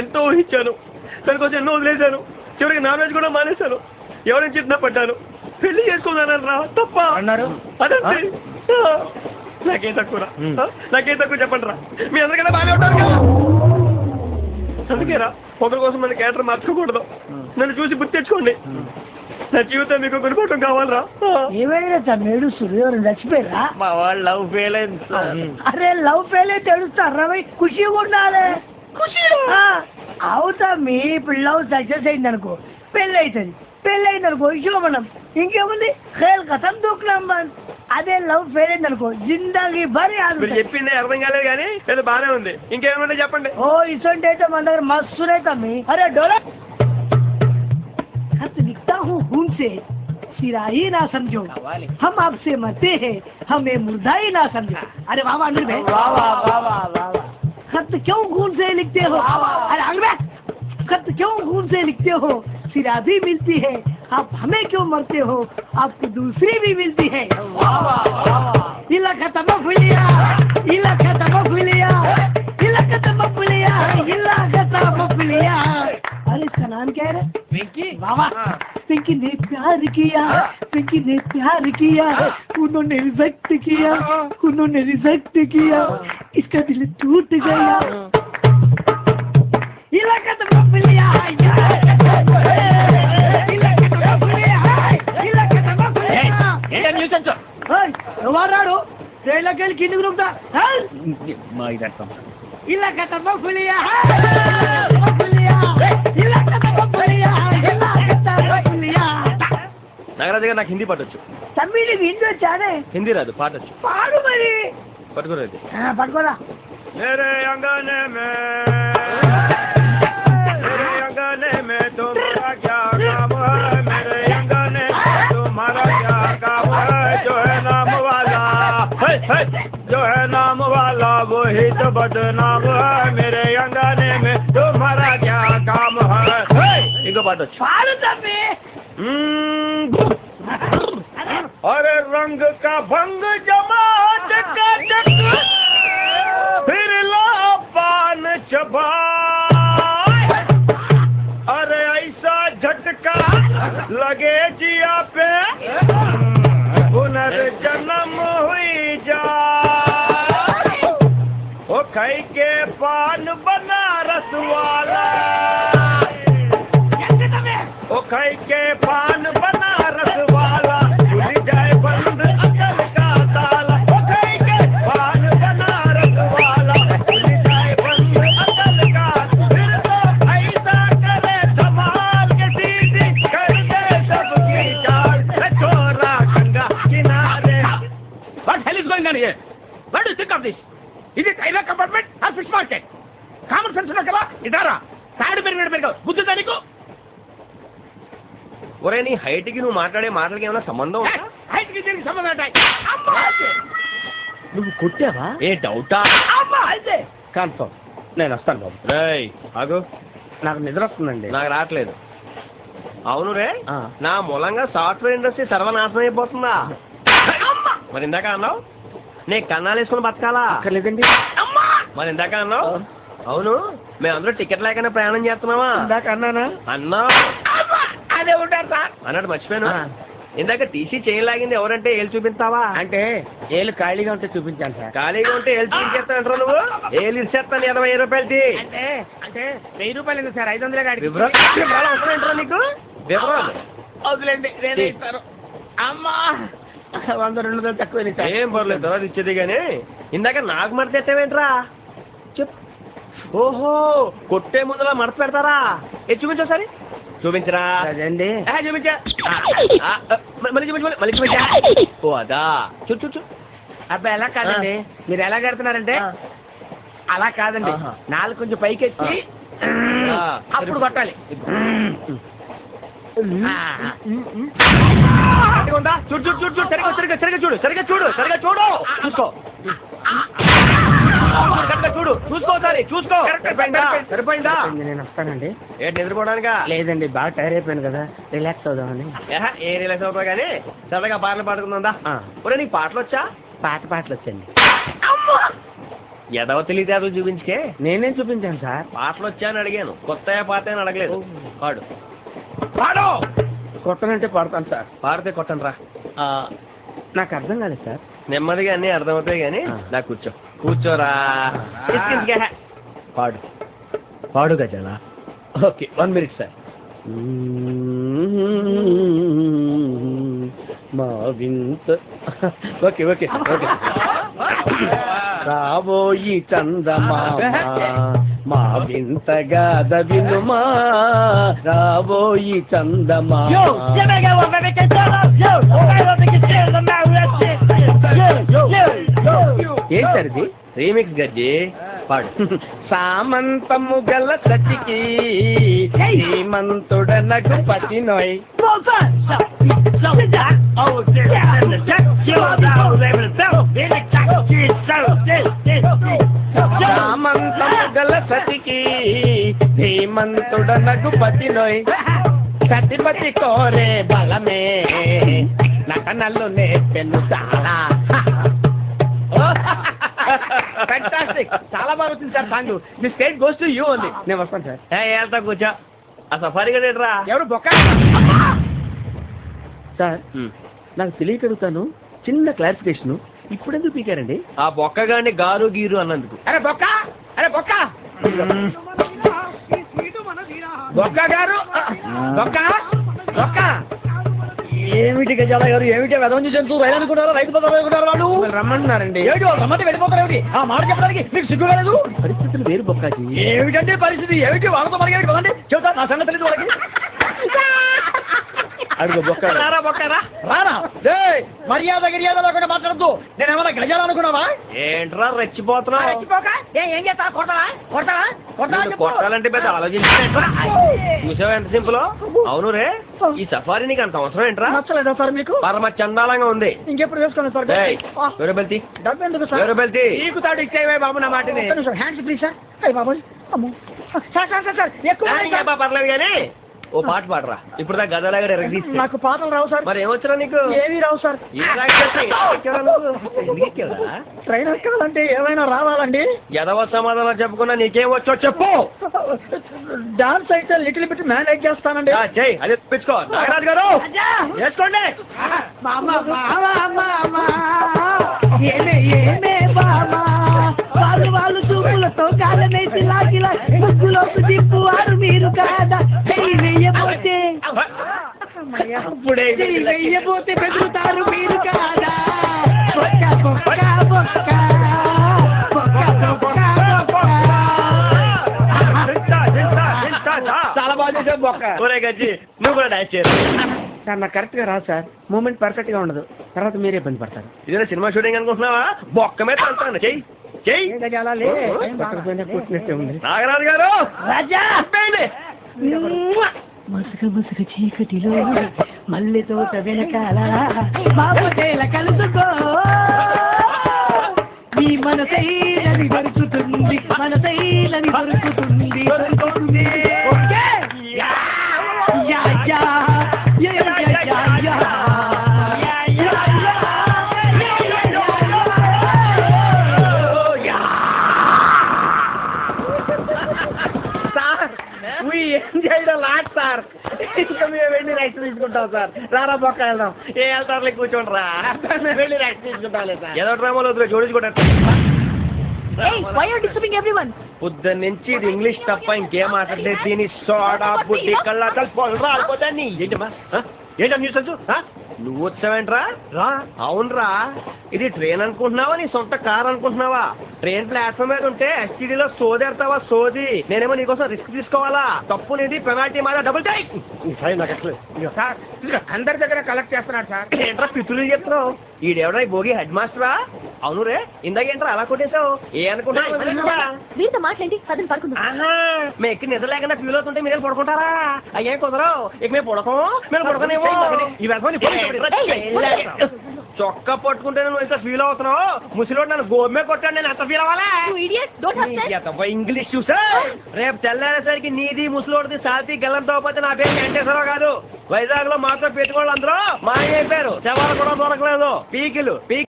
ఎంతో ఊహించాను, దానికోసం ఎన్నో వదిలేశాను. చివరికి నాన్ వెజ్ కూడా మానేశాను. ఎవరైనా చిన్న పడ్డాను, పెళ్లి చేసుకున్నానరా తప్ప అన్నారు. అదంతే. నాకేం తక్కువ, నాకేం తక్కువ చెప్పండి రా. మీ అందరికన్నా బాగానే ఉంటారు కదా. అందుకేరా ఒకరి కోసం మన క్యారెక్టర్ మార్చుకోకూడదు. నన్ను చూసి గుర్తు తెచ్చుకోండి. నా జీవితం మీకు గురిపటం కావాలరా. ఏమైనా తమ్మేడు సూర్యవరం చచ్చిపోయారా? మా వాళ్ళు లవ్ ఫెయిల్ అయింది. అరే లవ్ ఫెయిల్ అయితే తెలుస్తారా? ఖుషిగా ఉండాలి. ఖుషి అవుతా. మీ ఇప్పుడు లవ్ సక్సెస్ అయింది అనుకో, పెళ్ళి అవుతుంది. పెళ్ళి అయింది అనుకో శోభనం. ఇంకేముంది, ఖేల్ కథం దూకునాం బంద్. అదే లవ్ ఫెయిల్ అయింది అనుకో జిందాగీ భారీ. మీరు చెప్పింది అర్థం కాలేదు కానీ ఏదో బాగానే ఉంది. ఇంకేమైనా చెప్పండి. ఓ ఇసొంటి అయితే మన దగ్గర మస్తునే తమ్మి. అరే డోలా खत लिखता हूँ खून से, सिरा ही ना समझो, हम आपसे मरते हैं, हमें मुर्दा ही ना समझो. अरे वाह अनिल भाई, वाह वाह वाह वाह वाह. खत क्यों खून से लिखते हो? अरे अनिल भाई, खत क्यों खून से लिखते हो? सिरा भी मिलती है, आप हमें क्यों मरते हो? आपको दूसरी भी मिलती है. वाह वाह वाह. इला खत्म फुलिया, इला खत्म फुलिया, इला खत्म फुलिया, इला खत्म फुलिया. अरे इसका नाम क्या है? पिंकी. बाबा पिंकी ने प्यार किया, पिंकी ने प्यार किया, उन्होंने रिजेक्ट किया, उन्होंने रिजेक्ट किया, इसका दिल टूट गया. इलाका तो बफलिया, इलाका तो बफलिया, इलाका तो बफलिया. ఏంటా న్యూసెన్స్? ఎవరాడు ట్రైన్లోకి వెళ్ళి కిందికి రూపుతా? మా ఇదర్థం. ఇలాకా तो बफलिया, बफलिया, इलाका तो बफलिया, इलाका तो बफलिया. నాగరాజు గారు నాకు హిందీ పాటొచ్చు. తమ్మి నీకు హిందీ వచ్చానే? హిందీ రాదు, పాటొచ్చు. పాడు మరి. పట్టుకోలేదు. పట్టుకోరా. मेरे अंगने में, मेरे अंगने में तुम्हारा क्या काम है? मेरे अंगने में तुम्हारा क्या काम है? जो है नाम वाला, जो है नाम वाला वही तो बदनाम है. मेरे अंगने में तुम्हारा क्या काम है? इनको बात अच्छा. पाడు तम्मी. अरे रंग का भंग जमा चकाचक, फिर ला पान चबा. अरे ऐसा झटका लगे जिया पे, पुनर्जन्म हुई जा. ओ खाई के पान बनारस वाला, ओ खाई के पान बनारस वाला, खुल जाए बंद अकल का ताला. ओ खाई के पान बनारस वाला, खुल जाए बंद अकल का. फिर तो ऐसा करे धमाल के सीधी कर दे सबकी चाल. छोरा गंगा किनारे. What hell is going on here? What do you think of this? Is it railway compartment or fish market? Common sense ఉన్నా కదా, ఇదారా సైడ్ పెరిగాడు బుద్ధి దానికి. ఒరే నీ హైట్ కి నువ్వు మాట్లాడే మాటలకి ఏమైనా సంబంధం ఉందా? హైట్ కి దీనికి సంబంధం ఉంటాయి. నువ్వు కొట్టావా? ఏ డౌటా? అయితే కన్ఫర్మ్. నేను వస్తాను బాబు. రేయ్ ఆగు. నాకు నిద్ర వస్తుందండి. నాకు రావట్లేదు. అవును రే, ఆ. నా మూలంగా సాఫ్ట్వేర్ ఇండస్ట్రీ సర్వనాశనం అయిపోతుందా? మరి ఇందాక అన్నావు నే కన్నాలు వేసుకుని బతకాలా? లేదండి. మరి ఇందాక అన్నావు అవును మేమందరూ టికెట్ లేకనే ప్రయాణం చేస్తున్నావా? ఇందాక అన్నానా? అన్నా అదే ఉంటారు సార్ అన్నట్టు మర్చిపోయాను. ఇందాక టీసీ చేయలాగింది ఎవరంటే ఏళ్ళు చూపిస్తావా? అంటే ఏళ్ళు ఖాళీగా ఉంటే చూపించాను సార్. ఖాళీగా ఉంటే ఏళ్ళు చూపించేస్తానంటారు నువ్వు. ఏళ్ళు ఇచ్చేస్తాను 20 రూపాయలది. అంటే అంటే 1000 రూపాయలు ఎందుకు సార్? 500 గాడికి. వివరాలు అవసరం నీకు? వివరాలు వదిలేండి, నేనే ఇస్తాను. అమ్మా 100 200 తక్కువ. ఏం పర్లేదు, తర్వాత ఇచ్చేది. కానీ ఇందాక నాకు మడత ఎట్టేవేంట్రా? చెప్పు. ఓహో, కొట్టే ముందులా మడత పెడతారా? చూపించా సరే, చూపించరా. అదండి. చూపించా. మళ్ళీ చూపించు, మళ్ళీ చూపించా. ఓ అదా, చూ. అబ్బాయి ఎలా కాదండి, మీరు ఎలా కడుతున్నారంటే అలా కాదండి. నాలుగు కొంచెం పైకెత్తి అప్పుడు కొట్టాలి. చూడు సరిగ్గా చూడు చూసుకో. చూసుకో సరిపోయిందా? నేను వస్తానండి. ఏంటి నిద్రపోవడానికా? లేదండి, బాగా టైర్ అయిపోయాను కదా, రిలాక్స్ అవుదామని. ఏ రిలాక్స్ అవుతావు కానీ సరదాగా పాటలు పాడుకుందా? ఒరే నీకు పాటలు వచ్చా? పాటలు వచ్చండి. ఎదవ తెలివితేటలు చూపించుకే. నేనేం చూపించాను సార్? పాటలు వచ్చాయని అడిగాను, కొత్త పాత అని అడగలేదు. పాడు పాడు. కొట్టనంటే పాడతాను సార్. పాడితే కొట్టను రా. నాకు అర్థం కాలేదు సార్. నెమ్మదిగా అన్నీ అర్థమవుతాయి కానీ నాకు కూర్చోరా. పాడు పాడు గజాల. Okay 1 minute sir. మా వింత ఓకే ఓకే ఓకే. రాబోయి చందమామ మా వింతగా దవినుమా, రాబోయి చందమామ. ఏం సార్ ఇది? రీమిక్స్ గజ్జి. పాడు. సామంతము గల సచికి శ్రీమంతుడనకు పతి నోయ్. సామంతము గల సచికి శ్రీమంతుడనకు పతి నోయ్. సతిపతి కోరే బలమే నటనలు నేర్పెను చాలా. ఫ్యాంటాస్టిక్, చాలా బాగా వచ్చింది sir song. Me state goes to you ఉంది. నేను వస్తాను సార్. వెళ్తా కూర్చో. ఆ సఫారీ గడేట్రా. ఎవరు బొక్క సార్? నాకు తెలియకడుగుతాను, చిన్న క్లారిఫికేషన్. ఇప్పుడు ఎందుకు పీకారండి? ఆ బొక్కగాడిని గారు గీరు అన్నందుకు. అరే బొక్క, అరే బొక్క, బొక్క గారు, బొక్క బొక్క. ఏమిటి గజాల గారు, ఏమిటి వెదవంజి జంతువు రైలు అనుకుంటారు, రైతు పదవి అనుకుంటారు వాళ్ళు. రమ్మంటున్నారండి. ఏమిటి రమ్మంటే వెళ్ళిపోతారు ఏమిటి? ఆ మాట చెప్పడానికి మీకు సిగ్గు కాలేదు? పరిస్థితులు వేరు బొక్కాజీ. ఏమిటంటే పరిస్థితి ఏమిటి? వాళ్ళతో మనకి కదండి చెబుతా, నా సంగతి తెలియదు వాళ్ళకి. అడుగు బొక్క. రారా బొక్కరా. రానా మర్యాద గిర్యాద లేకుండా మాట్లాడద్దు. నేను ఏమైనా గజాలు అనుకున్నావా? ఏంట్రా రెచ్చిపోతున్నావు? ఏం చేస్తా? కొడతావా? కొడతావా? కొట్టాలంటే పెద్ద ఆలోచించా. చూసావా ఎంత సింపుల్? అవును రే, ఈ సఫారీ నీకు అంత అవసరం ఏంట్రా? నచ్చలేదా సార్ మీకు? పరమ చందాలంగా ఉంది. ఇంకెప్పుడు వేసుకోండి సార్. వెరబెల్తి డబ్బు ఎందుకు సార్? వెరబెల్తి. నీకు తాడు ఇచ్చేవే బాబు నా మాటని. Hands please sir. అయ్యి బాబోయ్, అమ్మో సార్ సార్ సార్ సార్ ఎక్కువ పర్లేదు కానీ ఓ పాట పాడరా. ఇప్పుడు దా గదలాగా ఎరగదీసి. నాకు పాటలు రావు సార్. మరి ఏమొచ్చరా నీకు? ఏమీ రావు సార్. ట్రైన్ ఎక్కాలంటే ఏమైనా రావాలండి. ఎదవ సమాధానం చెప్పుకున్నా నీకేం వచ్చో చెప్పు. డాన్స్ అయితే లిటిల్ బిట్ మేనేజ్ చేస్తానండి. చెయ్యి, అదే తెప్పించుకో. నాగరాజు గారు వేసుకోండి. ఏమే ఏమే బామా, వాళ్ళు వాళ్ళు చూపులతో కాలమేసి లాగిలా ముగ్గులోకి తిప్పువారు మీరు కాదా? చెయ్యి వెయ్యబోతే చెయ్యి వెయ్యబోతే బెదురుతారు మీరు కాదా? బొక్క బొక్క బొక్క బొక్క బొక్క. చాలా బాగా చేసావు బొక్క. ఒరే గజ్జి, నువ్వు కూడా డాన్స్ చేయరు. సార్ నాకు కరెక్ట్ గా రాదు సార్. మూమెంట్ పర్ఫెక్ట్ గా ఉండదు, తర్వాత మీరే ఇబ్బంది పడతారు. ఇదేనా సినిమా షూటింగ్ అనుకుంటున్నావా? బొక్క మీద అంటాను. చెయ్యి చెయ్యి. కూర్చున్నట్టే ఉంది. నాగరాజు గారు రాజా చెప్పండి. మసక మసక చీకటిలో మల్లె తోట వెనకాల బాబు తేల కలుసుకో, నీ మనసైనది దొరుకుతుంది, మనసైనది దొరుకుతుంది దొరుకుతుంది. Yeah yeah yeah yeah yeah yeah. Sir ఇంకా మేము వెళ్ళి రైట్ తీసుకుంటాం సార్. రారా బొక్క వెళ్దాం. ఏ వెళ్తారులే, కూర్చోండి రా. వెళ్ళి రైట్ తీసుకుంటాం సార్. ఏదో డ్రామాలో వద్దు, జోడించుకుంటారు. పొద్దున్న నుంచి ఇది ఇంగ్లీష్ తప్ప ఇంకేం మాట్లాడలేదు. దీని సోడా బుడ్డి కళ్ళ రాలిపోతా. నీ ఏంటమ్మా ఏంటో న్యూస్ వచ్చు? నువ్వు వచ్చావేంట్రా? రా. అవునరా, ఇది ట్రైన్ అనుకుంటున్నావా నీ సొంత కార్ అనుకుంటున్నావా? ట్రైన్ ప్లాట్ఫామ్ మీద ఉంటే ఎస్టీడీలో సోదేడతావా సోది? నేనేమో నీకోసం రిస్క్ తీసుకోవాలా? తప్పు నీది, పెనాల్టీ మాదా, డబుల్ టై. సార్ అందరి దగ్గర కలెక్ట్ చేస్తున్నాడు సార్. ఏంట్రా పితులు చెప్తున్నావు? ఈడెవడా భోగి హెడ్ మాస్టరా? అవును రే, ఇందాకేంట్రా అలా కొట్టేశావు? ఏ అనుకుంటున్నావు? వీరితో మాట్లాడి అతను పడుకుందాం. మేము ఎక్కి నిద్ర లేకుండా ఫీల్ అవుతుంటే మీరు పడుకుంటారా? అయ్యేం కుదరవు. ఇక మేము పడకం, మేము పడకనేమో. చొక్కా పట్టుకుంటే నువ్వు ఎంత ఫీల్ అవుతున్నావు? ముసలివాడు నన్ను గోమే కొట్టాడు, నేను ఎంత ఫీల్ అవ్వాలా? ఇంగ్లీష్ చూసా? రేపు తెల్లారేసరికి నీది ముసలివాడిది సాతి గల్లంతో పోతే నా పేరు వెంకటేశ్వరరావు కాదు. వైజాగ్ లో మాతో పెట్టుకోవాలి అందరూ మాయమైపోయారు. శవాలు కూడా దొరకలేదు. పీకిలు